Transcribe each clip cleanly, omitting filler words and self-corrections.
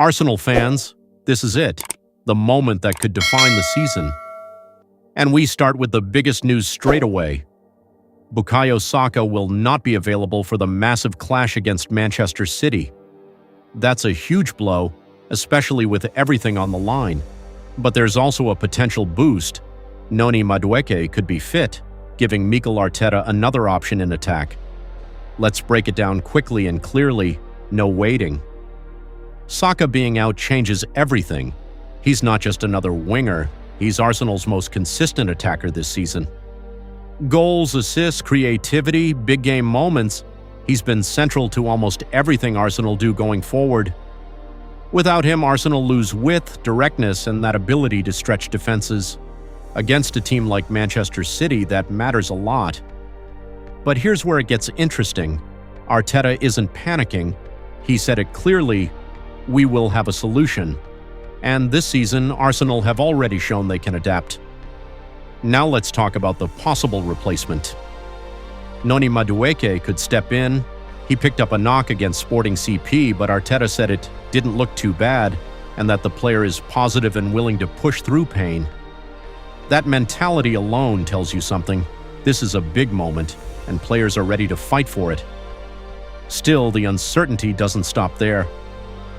Arsenal fans, this is it, the moment that could define the season. And we start with the biggest news straight away. Bukayo Saka will not be available for the massive clash against Manchester City. That's a huge blow, especially with everything on the line. But there's also a potential boost. Noni Madueke could be fit, giving Mikel Arteta another option in attack. Let's break it down quickly and clearly, no waiting. Saka being out changes everything. He's not just another winger, he's Arsenal's most consistent attacker this season. Goals, assists, creativity, big game moments, he's been central to almost everything Arsenal do going forward. Without him, Arsenal lose width, directness, and that ability to stretch defenses. Against a team like Manchester City, that matters a lot. But here's where it gets interesting. Arteta isn't panicking. He said it clearly, we will have a solution. And this season, Arsenal have already shown they can adapt. Now let's talk about the possible replacement. Noni Madueke could step in. He picked up a knock against Sporting CP, but Arteta said it didn't look too bad and that the player is positive and willing to push through pain. That mentality alone tells you something. This is a big moment, and players are ready to fight for it. Still, the uncertainty doesn't stop there.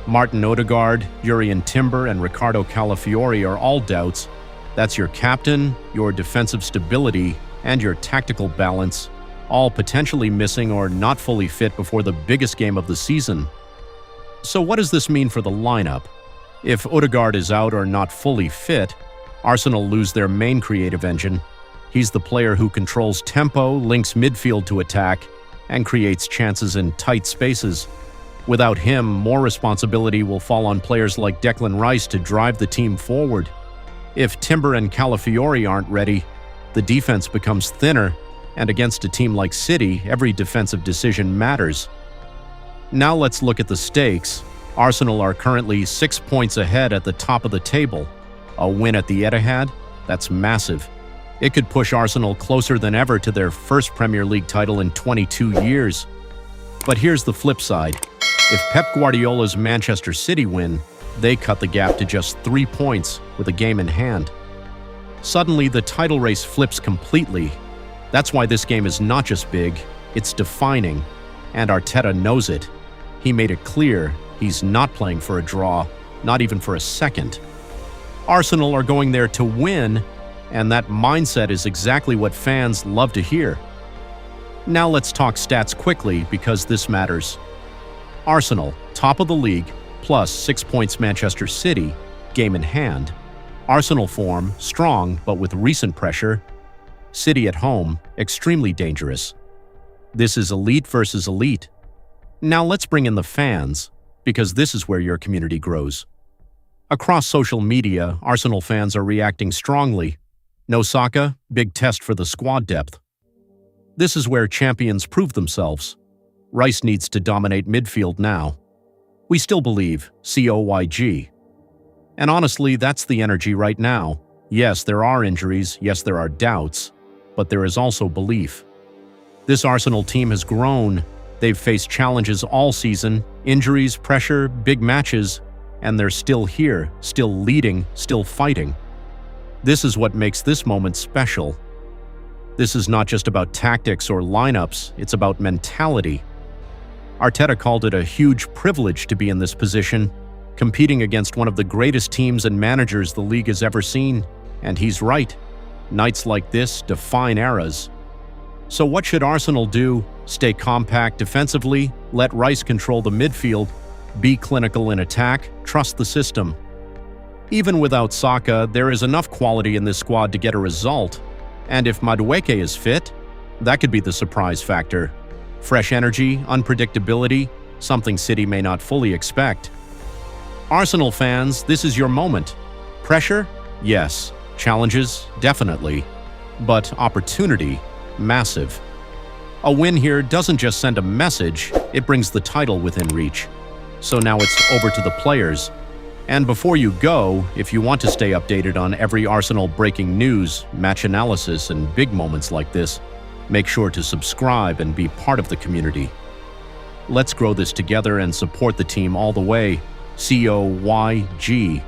Martin Odegaard, Jurrien Timber, and Ricardo Calafiori are all doubts. That's your captain, your defensive stability, and your tactical balance, all potentially missing or not fully fit before the biggest game of the season. So what does this mean for the lineup? If Odegaard is out or not fully fit, Arsenal lose their main creative engine. He's the player who controls tempo, links midfield to attack, and creates chances in tight spaces. Without him, more responsibility will fall on players like Declan Rice to drive the team forward. If Timber and Calafiori aren't ready, the defense becomes thinner, and against a team like City, every defensive decision matters. Now let's look at the stakes. Arsenal are currently 6 points ahead at the top of the table. A win at the Etihad? That's massive. It could push Arsenal closer than ever to their first Premier League title in 22 years. But here's the flip side. If Pep Guardiola's Manchester City win, they cut the gap to just 3 points with a game in hand. Suddenly, the title race flips completely. That's why this game is not just big, it's defining. And Arteta knows it. He made it clear he's not playing for a draw, not even for a second. Arsenal are going there to win, and that mindset is exactly what fans love to hear. Now let's talk stats quickly because this matters. Arsenal, top of the league, plus 6 points Manchester City, game in hand. Arsenal form, strong but with recent pressure. City at home, extremely dangerous. This is elite versus elite. Now let's bring in the fans, because this is where your community grows. Across social media, Arsenal fans are reacting strongly. No Saka, big test for the squad depth. This is where champions prove themselves. Rice needs to dominate midfield now. We still believe, COYG. And honestly, that's the energy right now. Yes, there are injuries, yes, there are doubts, but there is also belief. This Arsenal team has grown. They've faced challenges all season, injuries, pressure, big matches, and they're still here, still leading, still fighting. This is what makes this moment special. This is not just about tactics or lineups, it's about mentality. Arteta called it a huge privilege to be in this position, competing against one of the greatest teams and managers the league has ever seen. And he's right. Nights like this define eras. So what should Arsenal do? Stay compact defensively, let Rice control the midfield, be clinical in attack, trust the system. Even without Saka, there is enough quality in this squad to get a result. And if Madueke is fit, that could be the surprise factor. Fresh energy, unpredictability, something City may not fully expect. Arsenal fans, this is your moment. Pressure? Yes. Challenges? Definitely. But opportunity? Massive. A win here doesn't just send a message, it brings the title within reach. So now it's over to the players. And before you go, if you want to stay updated on every Arsenal breaking news, match analysis, and big moments like this, make sure to subscribe and be part of the community. Let's grow this together and support the team all the way. COYG.